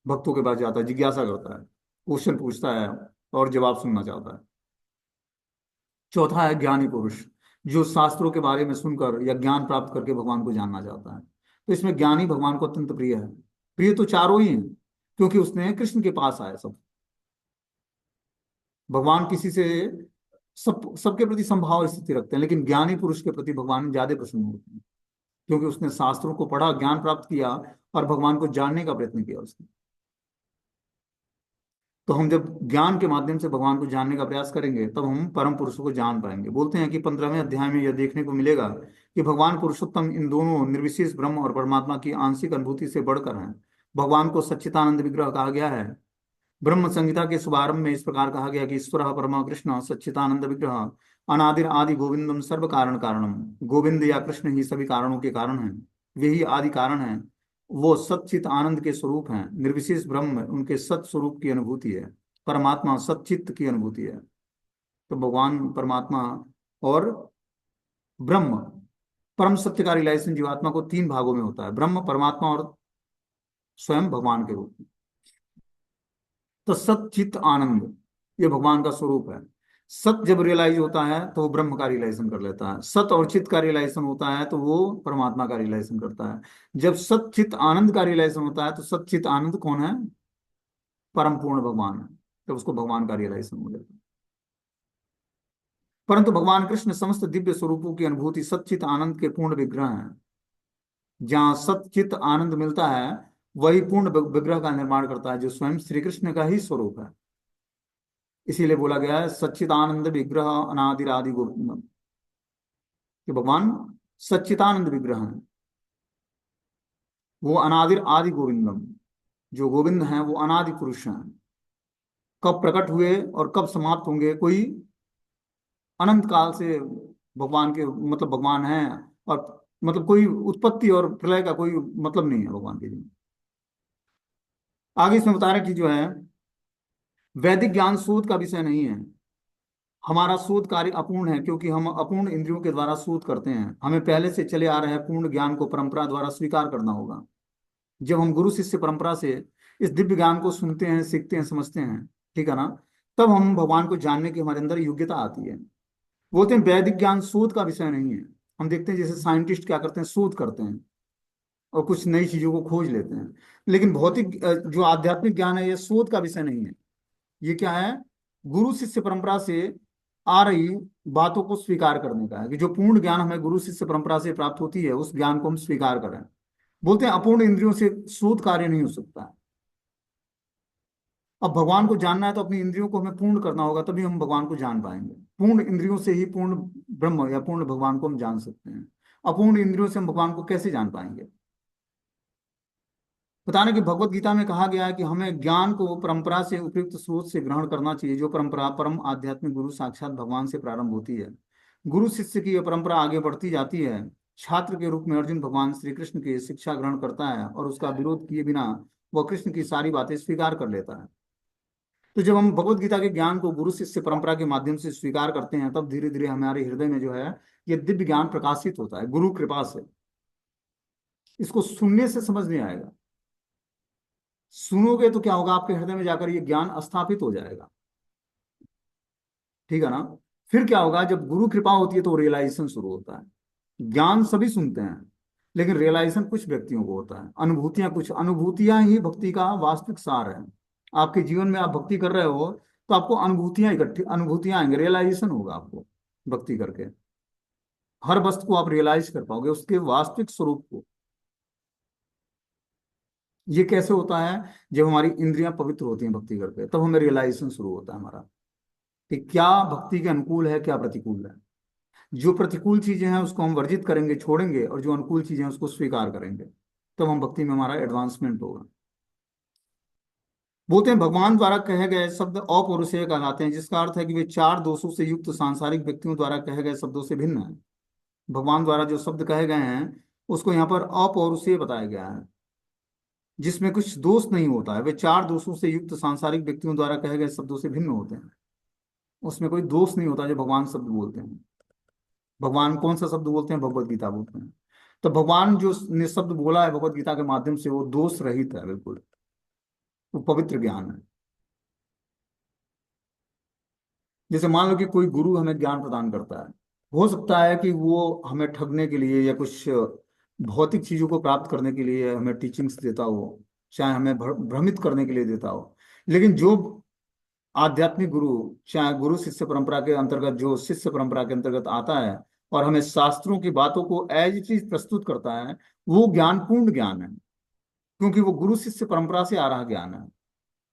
Speaker 1: भक्तों के पास जाता है, जिज्ञासा करता है, क्वेश्चन पूछता है और जवाब सुनना चाहता है। चौथा है ज्ञानी पुरुष, जो शास्त्रों के बारे में सुनकर या ज्ञान प्राप्त करके भगवान को जानना चाहता है। तो इसमें ज्ञानी भगवान को अत्यंत प्रिय है। प्रिय तो चारों ही हैं, क्योंकि उसने कृष्ण के पास आया सब। भगवान किसी से सबके प्रति संभाव स्थिति रखते हैं, लेकिन ज्ञानी पुरुष के प्रति भगवान ज्यादा प्रसन्न होते हैं, क्योंकि उसने शास्त्रों को पढ़ा, ज्ञान प्राप्त किया, और भगवान को जानने का प्रयत्न किया उसने। तो हम जब ज्ञान के माध्यम से भगवान को जानने का प्रयास करेंगे, तब हम परम पुरुषों को जान पाएंगे। बोलते हैं कि 15वें अध्याय में यह देखने को मिलेगा कि भगवान पुरुषोत्तम इन दोनों निर्विशेष ब्रह्म और परमात्मा की आंशिक अनुभूति से बढ़कर हैं। भगवान को सच्चिदानंद विग्रह कहा गया है। ब्रह्म संहिता के शुभारंभ में इस प्रकार कहा गया कि ईश्वर परमा कृष्ण सच्चिदानंद विग्रह अनादिर आदि गोविंदम सर्व कारण कारणम। गोविंद या कृष्ण ही सभी कारणों के कारण हैं, वे ही आदि कारण हैं। वो सच्चित आनंद के स्वरूप हैं। निर्विशेष ब्रह्म उनके सत स्वरूप की अनुभूति है। परमात्मा सच्चित्त की अनुभूति है। तो भगवान परमात्मा और ब्रह्म, परम सत्य का रिलाइजेशन जीवात्मा को 3 भागों में होता है: ब्रह्म, परमात्मा और स्वयं भगवान के रूप में। तो सत चित आनंद, ये भगवान का स्वरूप है। सत जब रियलाइज होता है तो वो ब्रह्म का रियलाइजेशन कर लेता है। सत और चित का रियलाइजेशन होता है तो वो परमात्मा का रियलाइजेशन करता है। जब सत चित आनंद का रियलाइजेशन होता है तो सत चित आनंद कौन है? परम पूर्ण भगवान है। तो उसको भगवान का रियलाइजेशन हो जाता है। परंतु भगवान कृष्ण समस्त दिव्य स्वरूपों की अनुभूति सच्चित आनंद के पूर्ण विग्रह है। जहाँ सच्चित आनंद मिलता है, वही पूर्ण विग्रह का निर्माण करता है, जो स्वयं श्री कृष्ण का ही स्वरूप है। इसीलिए बोला गया है सच्चिदानंद विग्रह अनादिरादि गोविंदम, कि भगवान सच्चिदानंद विग्रह है। वो अनादिर आदि गोविंदम, जो गोविंद हैं वो अनादि पुरुष हैं। कब प्रकट हुए और कब समाप्त होंगे, कोई अनंत काल से भगवान के मतलब भगवान हैं। और मतलब कोई उत्पत्ति और प्रलय का कोई मतलब नहीं है भगवान के जीवन। आगे इसमें बता रहे हैं कि जो है वैदिक ज्ञान शोध का विषय नहीं है। हमारा शोध कार्य अपूर्ण है, क्योंकि हम अपूर्ण इंद्रियों के द्वारा शोध करते हैं। हमें पहले से चले आ रहे पूर्ण ज्ञान को परंपरा द्वारा स्वीकार करना होगा। जब हम गुरु शिष्य परंपरा से इस दिव्य ज्ञान को सुनते हैं, सीखते हैं, समझते हैं, ठीक है ना, तब हम भगवान को जानने की हमारे अंदर योग्यता आती है। बोलते हैं वैदिक ज्ञान शोध का विषय नहीं है। हम देखते हैं जैसे साइंटिस्ट क्या करते हैं, शोध करते हैं और कुछ नई चीजों को खोज लेते हैं। लेकिन भौतिक जो आध्यात्मिक ज्ञान है, ये शोध का विषय नहीं है। ये क्या है? गुरु शिष्य परंपरा से आ रही बातों को स्वीकार करने का है, कि जो पूर्ण ज्ञान हमें गुरु शिष्य परंपरा से प्राप्त होती है, उस ज्ञान को हम स्वीकार करें। बोलते हैं अपूर्ण इंद्रियों से शोध कार्य नहीं हो सकता है। अब भगवान को जानना है तो अपनी इंद्रियों को हमें पूर्ण करना होगा, तभी हम भगवान को जान पाएंगे। पूर्ण इंद्रियों से ही पूर्ण ब्रह्म या पूर्ण भगवान को हम जान सकते हैं। अपूर्ण इंद्रियों से हम भगवान को कैसे जान पाएंगे? बताने कि भगवत गीता में कहा गया है कि हमें ज्ञान को परंपरा से, उपयुक्त स्रोत से ग्रहण करना चाहिए, जो परंपरा परम आध्यात्मिक गुरु साक्षात भगवान से प्रारंभ होती है। गुरु शिष्य की यह परंपरा आगे बढ़ती जाती है। छात्र के रूप में अर्जुन भगवान श्री कृष्ण की शिक्षा ग्रहण करता है और उसका विरोध किए बिना वह कृष्ण की सारी बातें स्वीकार कर लेता है। तो जब हम भगवत गीता के ज्ञान को गुरु शिष्य परंपरा के माध्यम से स्वीकार करते हैं, तब धीरे धीरे हमारे हृदय में जो है ये दिव्य ज्ञान प्रकाशित होता है गुरु कृपा से। इसको सुनने से समझ नहीं आएगा। सुनोगे तो क्या होगा, आपके हृदय में जाकर ये ज्ञान स्थापित हो जाएगा, ठीक है ना। फिर क्या होगा, जब गुरु कृपा होती है तो रियलाइजेशन शुरू होता है। ज्ञान सभी सुनते हैं, लेकिन रियलाइजेशन कुछ व्यक्तियों को होता है। अनुभूतियां, कुछ अनुभूतियां ही भक्ति का वास्तविक सार है। आपके जीवन में आप भक्ति कर रहे हो तो आपको अनुभूतियां इकट्ठी, अनुभूतियां आएंगे, रियलाइजेशन होगा आपको भक्ति करके। हर वस्तु को आप रियलाइज कर पाओगे, उसके वास्तविक स्वरूप को। ये कैसे होता है? जब हमारी इंद्रियां पवित्र होती हैं भक्ति करके, तब हमें रियलाइजेशन शुरू होता है हमारा, कि क्या भक्ति के अनुकूल है, क्या प्रतिकूल है। जो प्रतिकूल चीजें हैं उसको हम वर्जित करेंगे, छोड़ेंगे, और जो अनुकूल चीजें हैं उसको स्वीकार करेंगे, तब हम भक्ति में हमारा एडवांसमेंट होगा। बोलते हैं भगवान द्वारा कहे गए शब्द अपौरुषेय कहलाते हैं, जिसका अर्थ है कि वे चार दोषों से युक्त सांसारिक व्यक्तियों द्वारा कहे गए शब्दों से भिन्न है। भगवान द्वारा जो शब्द कहे गए हैं उसको यहाँ पर अपौरुषेय बताया गया है, जिसमें कुछ दोष नहीं होता है। वे चार दोषों से युक्त सांसारिक व्यक्तियों द्वारा कहे गए शब्दों से भिन्न होते हैं। उसमें कोई दोष नहीं होता जो भगवान शब्द बोलते हैं। भगवान कौन सा शब्द बोलते हैं? भगवत गीता बोलते हैं। तो भगवान जो ने शब्द बोला है भगवत गीता के माध्यम से, वो दोष रहित है बिल्कुल। वो पवित्र ज्ञान है। जैसे मान लो कि कोई गुरु हमें ज्ञान प्रदान करता है, हो सकता है कि वो हमें ठगने के लिए या कुछ भौतिक चीजों को प्राप्त करने के लिए हमें टीचिंग्स देता हो, चाहे हमें भ्रमित करने के लिए देता हो। लेकिन जो आध्यात्मिक गुरु, चाहे गुरु शिष्य परंपरा के अंतर्गत, जो शिष्य परंपरा के अंतर्गत आता है और हमें शास्त्रों की बातों को एज इट इज प्रस्तुत करता है, वो ज्ञान पूर्ण ज्ञान है, क्योंकि वो गुरु शिष्य परंपरा से आ रहा ज्ञान है।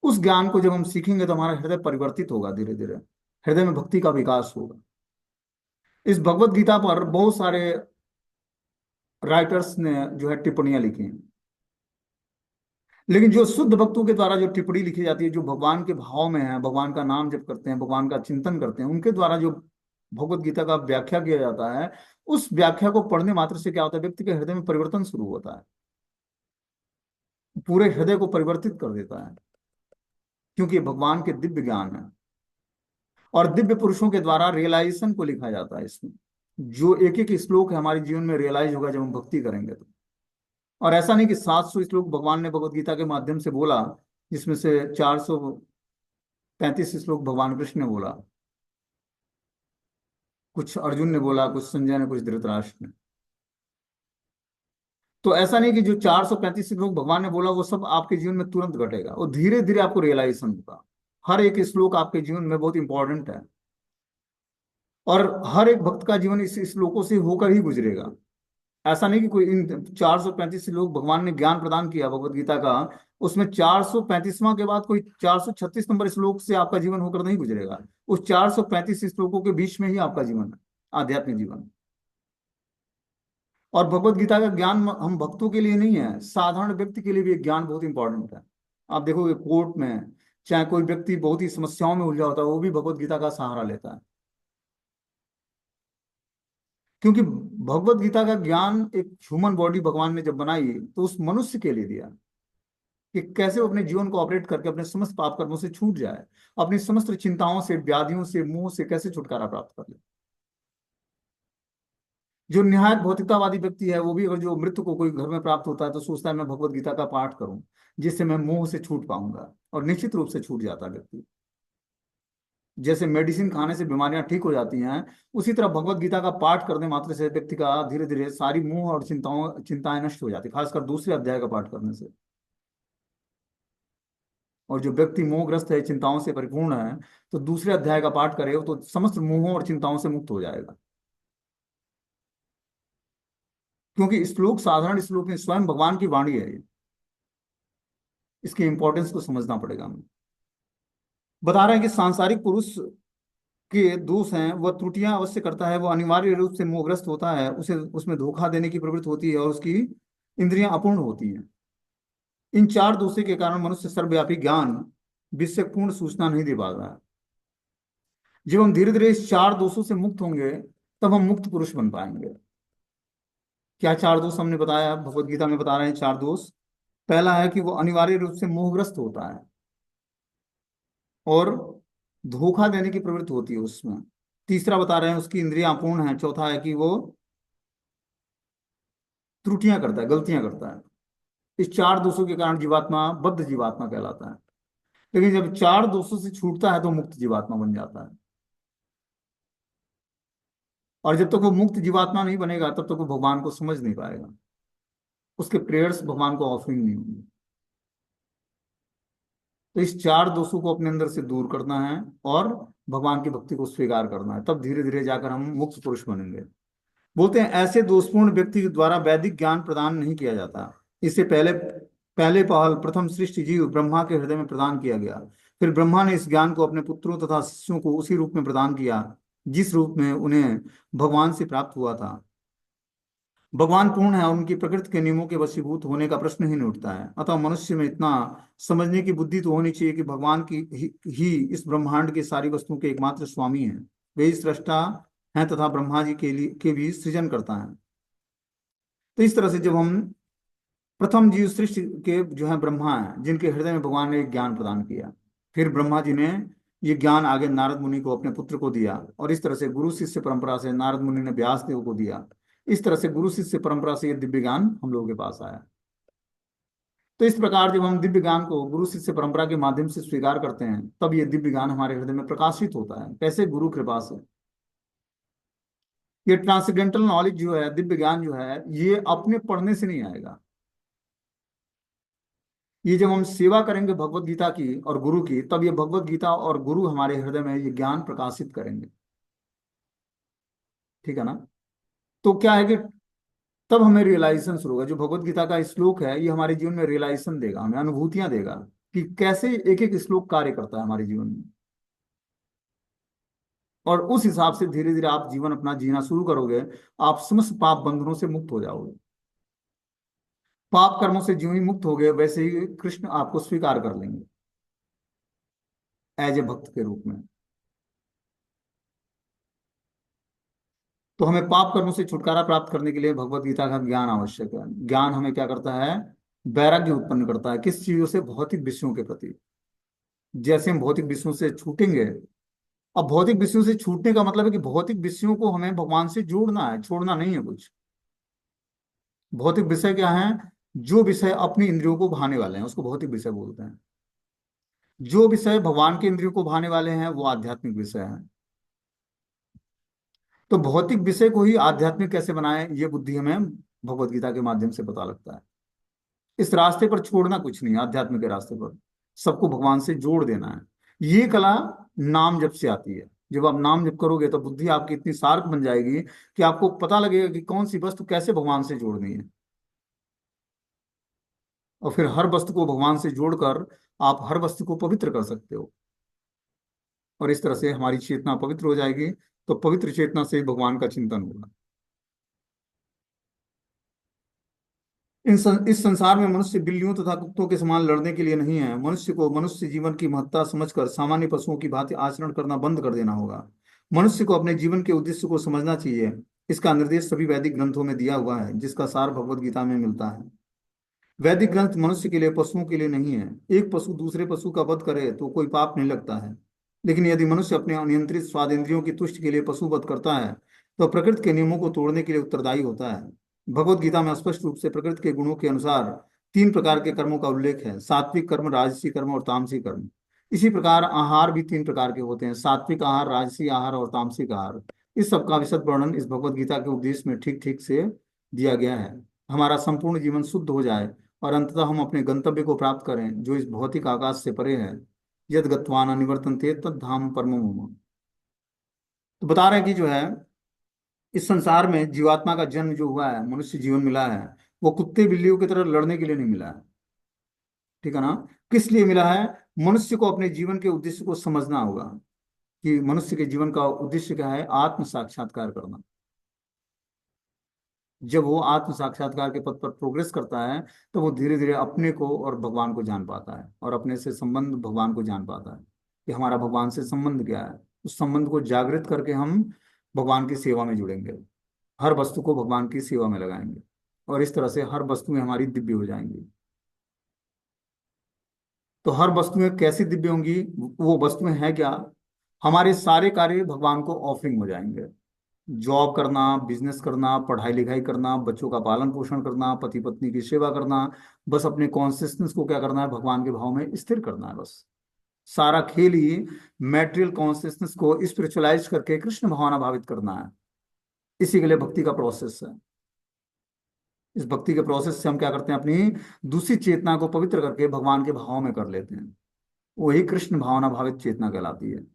Speaker 1: उस ज्ञान को जब हम सीखेंगे तो हमारा हृदय परिवर्तित होगा, धीरे धीरे हृदय में भक्ति का विकास होगा। इस भगवत गीता पर बहुत सारे राइटर्स ने जो है टिप्पणियां लिखी हैं। लेकिन जो शुद्ध भक्तों के द्वारा जो टिप्पणी लिखी जाती है, जो भगवान के भाव में है, भगवान का नाम जप करते हैं, भगवान का चिंतन करते हैं, उनके द्वारा जो भगवत गीता का व्याख्या किया जाता है, उस व्याख्या को पढ़ने मात्र से क्या होता है, व्यक्ति के हृदय में परिवर्तन शुरू होता है। पूरे हृदय को परिवर्तित कर देता है, क्योंकि ये भगवान के दिव्य ज्ञान है। और दिव्य पुरुषों के द्वारा रियलाइजेशन को लिखा जाता है इसमें। जो एक एक श्लोक है हमारे जीवन में रियलाइज होगा जब हम भक्ति करेंगे तो। और ऐसा नहीं कि 700 श्लोक भगवान ने भगवत गीता के माध्यम से बोला, जिसमें से 435 श्लोक भगवान कृष्ण ने बोला, कुछ अर्जुन ने बोला, कुछ संजय ने, कुछ धृतराष्ट्र ने। तो ऐसा नहीं कि जो 435 श्लोक भगवान ने बोला वो सब आपके जीवन में तुरंत घटेगा, वो धीरे धीरे आपको रियलाइजेशन होगा। हर एक श्लोक आपके जीवन में बहुत इंपॉर्टेंट है, और हर एक भक्त का जीवन इस श्लोकों से होकर ही गुजरेगा। ऐसा नहीं कि कोई इन 435 लोग भगवान ने ज्ञान प्रदान किया भगवत गीता का, उसमें 435वां के बाद कोई 436 नंबर श्लोक से आपका जीवन होकर नहीं गुजरेगा। उस 435 श्लोकों के बीच में ही आपका जीवन है, आध्यात्मिक जीवन। और भगवत गीता का ज्ञान हम भक्तों के लिए नहीं है, साधारण व्यक्ति के लिए भी ज्ञान बहुत इंपॉर्टेंट है। आप देखोगे कोर्ट में चाहे कोई व्यक्ति बहुत ही समस्याओं में उलझा होता है, वो भी भगवत गीता का सहारा लेता है, क्योंकि भगवत गीता का ज्ञान एक ह्यूमन बॉडी भगवान ने जब बनाई तो उस मनुष्य के लिए दिया, कि कैसे वो अपने जीवन को ऑपरेट करके अपने समस्त पाप कर्मों से छूट जाए, अपनी समस्त चिंताओं से, व्याधियों से, मोह से कैसे छुटकारा प्राप्त कर ले। जो निहायत भौतिकतावादी व्यक्ति है वो भी अगर जो मृत्यु को कोई घर में प्राप्त होता है तो सोचता है मैं भगवत गीता का पाठ करूं, जिससे मैं मोह से छूट पाऊंगा, और निश्चित रूप से छूट जाता है व्यक्ति। जैसे मेडिसिन खाने से बीमारियां ठीक हो जाती हैं, उसी तरह भगवत गीता का पाठ करने मात्र से व्यक्ति का धीरे धीरे सारी मोह और चिंताएं नष्ट हो जाती, खासकर दूसरे अध्याय का पाठ करने से। और जो व्यक्ति मोहग्रस्त है, चिंताओं से परिपूर्ण है, तो दूसरे अध्याय का पाठ करे तो समस्त मोहों और चिंताओं से मुक्त हो जाएगा। क्योंकि श्लोक साधारण श्लोक में स्वयं भगवान की वाणी है ये। इसकी इंपॉर्टेंस को समझना पड़ेगा हमें। बता रहे हैं कि सांसारिक पुरुष के दोष हैं, वह त्रुटियां अवश्य करता है, वह अनिवार्य रूप से मोहग्रस्त होता है, उसे उसमें धोखा देने की प्रवृत्ति होती है और उसकी इंद्रियां अपूर्ण होती हैं। इन चार दोषों के कारण मनुष्य सर्वव्यापी ज्ञान, विषय पूर्ण सूचना नहीं दे पा रहा है। जब हम धीरे धीरे इस चार दोषों से मुक्त होंगे, तब हम मुक्त पुरुष बन पाएंगे। क्या चार दोष हमने बताया, भगवत गीता में बता रहे हैं चार दोष। पहला है कि वो अनिवार्य रूप से मोहग्रस्त होता है और धोखा देने की प्रवृत्ति होती है उसमें। तीसरा बता रहे हैं उसकी इंद्रियां अपूर्ण है। चौथा है कि वो त्रुटियां करता है, गलतियां करता है। इस चार दोषों के कारण जीवात्मा बद्ध जीवात्मा कहलाता है। लेकिन जब चार दोषों से छूटता है तो मुक्त जीवात्मा बन जाता है। और जब तक वो मुक्त जीवात्मा नहीं बनेगा तब तक वो भगवान को समझ नहीं पाएगा, उसके प्रेयर्स भगवान को ऑफरिंग नहीं होंगे। तो इस चार दोषों को अपने अंदर से दूर करना है और भगवान की भक्ति को स्वीकार करना है, तब धीरे धीरे जाकर हम मुक्त पुरुष बनेंगे। बोलते हैं ऐसे दोषपूर्ण व्यक्ति के द्वारा वैदिक ज्ञान प्रदान नहीं किया जाता। इससे पहले पहले पहल प्रथम सृष्टि जीव ब्रह्मा के हृदय में प्रदान किया गया। फिर ब्रह्मा ने इस ज्ञान को अपने पुत्रों तथा शिष्यों को उसी रूप में प्रदान किया जिस रूप में उन्हें भगवान से प्राप्त हुआ था। भगवान पूर्ण है और उनकी प्रकृति के नियमों के वशीभूत होने का प्रश्न ही नहीं उठता है। अतः मनुष्य में इतना समझने की बुद्धि तो होनी चाहिए कि भगवान की ही इस ब्रह्मांड की सारी वस्तुओं के एकमात्र स्वामी हैं। वे ही सृष्टा हैं तथा ब्रह्मा जी के भी सृजन करता है। तो इस तरह से जब हम प्रथम जीव सृष्टि के जो है ब्रह्मा हैं, जिनके हृदय में भगवान ने एक ज्ञान प्रदान किया, फिर ब्रह्मा जी ने ये ज्ञान आगे नारद मुनि को, अपने पुत्र को दिया, और इस तरह से गुरु शिष्य परंपरा से नारद मुनि ने व्यास देव को दिया। इस तरह से गुरु शिष्य परंपरा से ये दिव्य ज्ञान हम लोगों के पास आया। तो इस प्रकार जब हम दिव्य ज्ञान को गुरु शिष्य परंपरा के माध्यम से स्वीकार करते हैं, तब ये दिव्य ज्ञान हमारे हृदय में प्रकाशित होता है। कैसे? गुरु कृपा से। ये ट्रांसेंडेंटल नॉलेज जो है, दिव्य ज्ञान जो है, ये अपने पढ़ने से नहीं आएगा। ये जब हम सेवा करेंगे भगवत गीता की और गुरु की, तब ये भगवत गीता और गुरु हमारे हृदय में ये ज्ञान प्रकाशित करेंगे। ठीक है ना? तो क्या है कि तब हमें रियलाइजेशन शुरू होगा। जो भगवत गीता का श्लोक है ये हमारे जीवन में रियलाइजेशन देगा, हमें अनुभूतियां देगा कि कैसे एक एक श्लोक कार्य करता है हमारे जीवन में। और उस हिसाब से धीरे धीरे आप जीवन अपना जीना शुरू करोगे। आप समस्त पाप बंधनों से मुक्त हो जाओगे। पाप कर्मों से ज्यों ही मुक्त हो गए, वैसे ही कृष्ण आपको स्वीकार कर लेंगे एज ए भक्त के रूप में। तो हमें पाप कर्मों से छुटकारा प्राप्त करने के लिए भगवत गीता का ज्ञान आवश्यक है। ज्ञान हमें क्या करता है? वैराग्य उत्पन्न करता है। किस चीजों से? भौतिक विषयों के प्रति। जैसे हम भौतिक विषयों से छूटेंगे, अब भौतिक विषयों से छूटने का मतलब है कि भौतिक विषयों को हमें भगवान से जोड़ना है, छोड़ना नहीं है कुछ। भौतिक विषय क्या है? जो विषय अपनी इंद्रियों को भाने वाले हैं उसको भौतिक विषय बोलते हैं। जो विषय भगवान के इंद्रियों को भाने वाले हैं वो आध्यात्मिक विषय हैं। तो भौतिक विषय को ही आध्यात्मिक कैसे बनाए, ये बुद्धि हमें भगवत गीता के माध्यम से पता लगता है। इस रास्ते पर छोड़ना कुछ नहीं, आध्यात्मिक के रास्ते पर सबको भगवान से जोड़ देना है। ये कला नाम जप से आती है। जब आप नाम जप करोगे तो बुद्धि आपकी इतनी शार्प बन जाएगी कि आपको पता लगेगा कि कौन सी वस्तु कैसे भगवान से जोड़नी है, और फिर हर वस्तु को भगवान से जोड़कर आप हर वस्तु को पवित्र कर सकते हो। और इस तरह से हमारी चेतना पवित्र हो जाएगी। तो पवित्र चेतना से ही भगवान का चिंतन होगा। इस संसार में मनुष्य बिल्लियों तथा कुत्तों के समान लड़ने के लिए नहीं है। मनुष्य को मनुष्य जीवन की महत्ता समझकर सामान्य पशुओं की भांति आचरण करना बंद कर देना होगा। मनुष्य को अपने जीवन के उद्देश्य को समझना चाहिए। इसका निर्देश सभी वैदिक ग्रंथों में दिया हुआ है, जिसका सार भगवत गीता में मिलता है। वैदिक ग्रंथ मनुष्य के लिए, पशुओं के लिए नहीं है। एक पशु दूसरे पशु का वध करे तो कोई पाप नहीं लगता है, लेकिन यदि मनुष्य अपने अनियंत्रित स्वाद इंद्रियों की तुष्टि के लिए पशु वध करता है तो प्रकृति के नियमों को तोड़ने के लिए उत्तरदायी होता है। भगवत गीता में स्पष्ट रूप से प्रकृति के गुणों के अनुसार 3 प्रकार के कर्मों का उल्लेख है: सात्विक कर्म, राजसी कर्म और तामसी कर्म। इसी प्रकार आहार भी 3 प्रकार के होते हैं: सात्विक आहार, राजसी आहार और तामसिक आहार। इस सब का विशद वर्णन इस भगवत गीता के उपदेश में ठीक ठीक से दिया गया है। हमारा संपूर्ण जीवन शुद्ध हो जाए और अंततः हम अपने गंतव्य को प्राप्त करें, जो इस भौतिक आकाश से परे है। यद गत्वा न निवर्तन्ते तद धाम परमो मम। तो बता रहे हैं कि जो है, इस संसार में जीवात्मा का जन्म जो हुआ है, मनुष्य जीवन मिला है, वो कुत्ते बिल्लियों की तरह लड़ने के लिए नहीं मिला है। ठीक है ना? किस लिए मिला है? मनुष्य को अपने जीवन के उद्देश्य को समझना होगा कि मनुष्य के जीवन का उद्देश्य क्या है। आत्म साक्षात्कार करना। जब वो आत्म साक्षात्कार के पथ पर प्रोग्रेस करता है, तो वो धीरे धीरे अपने को और भगवान को जान पाता है, और अपने से संबंध भगवान को जान पाता है कि हमारा भगवान से संबंध क्या है। उस संबंध को जागृत करके हम भगवान की सेवा में जुड़ेंगे, हर वस्तु को भगवान की सेवा में लगाएंगे, और इस तरह से हर वस्तुएं हमारी दिव्य हो जाएंगी। तो हर वस्तुएं कैसी दिव्य होंगी? वो वस्तुएं हैं क्या? हमारे सारे कार्य भगवान को ऑफरिंग हो जाएंगे। जॉब करना, बिजनेस करना, पढ़ाई लिखाई करना, बच्चों का पालन पोषण करना, पति पत्नी की सेवा करना, बस अपने कॉन्सियसनेस को क्या करना है? भगवान के भाव में स्थिर करना है बस। सारा खेल ही मैटेरियल कॉन्सियसनेस को स्पिरिचुअलाइज करके कृष्ण भावना भावित करना है। इसी के लिए भक्ति का प्रोसेस है। इस भक्ति के प्रोसेस से हम क्या करते हैं? अपनी दूसरी चेतना को पवित्र करके भगवान के भाव में कर लेते हैं। वही कृष्ण भावना भावित चेतना कहलाती है।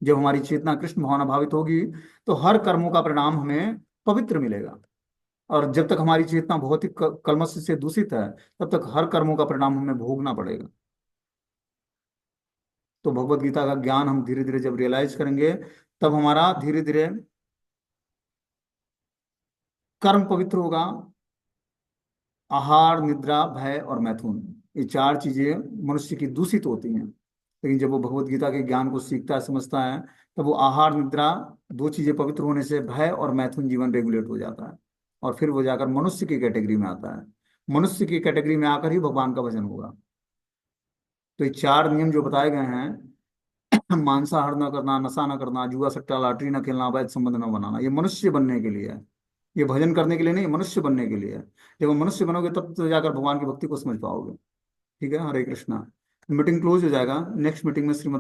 Speaker 1: जब हमारी चेतना कृष्ण भावना भावित होगी, तो हर कर्मों का परिणाम हमें पवित्र मिलेगा। और जब तक हमारी चेतना भौतिक कलमश से दूषित है, तब तक हर कर्मों का परिणाम हमें भोगना पड़ेगा। तो भगवत गीता का ज्ञान हम धीरे धीरे जब रियलाइज करेंगे, तब हमारा धीरे धीरे कर्म पवित्र होगा। आहार, निद्रा, भय और मैथुन, ये 4 चीजें मनुष्य की दूषित होती हैं। लेकिन जब वो भगवत गीता के ज्ञान को सीखता है, समझता है, तब वो आहार निद्रा 2 चीजें पवित्र होने से भय और मैथुन जीवन रेगुलेट हो जाता है। और फिर वो जाकर मनुष्य की कैटेगरी में आता है। मनुष्य की कैटेगरी में आकर ही भगवान का भजन होगा। तो ये 4 नियम जो बताए गए हैं, मांसाहार न करना, नशा न करना, जुआ सट्टा लॉटरी न खेलना, अवैध संबंध न बनाना, ये मनुष्य बनने के लिए है। ये भजन करने के लिए नहीं, मनुष्य बनने के लिए है। जब वो मनुष्य बनोगे, तब तो जाकर भगवान की भक्ति को समझ पाओगे। ठीक है, हरे कृष्णा। मीटिंग क्लोज हो जाएगा। नेक्स्ट मीटिंग में श्रीमद्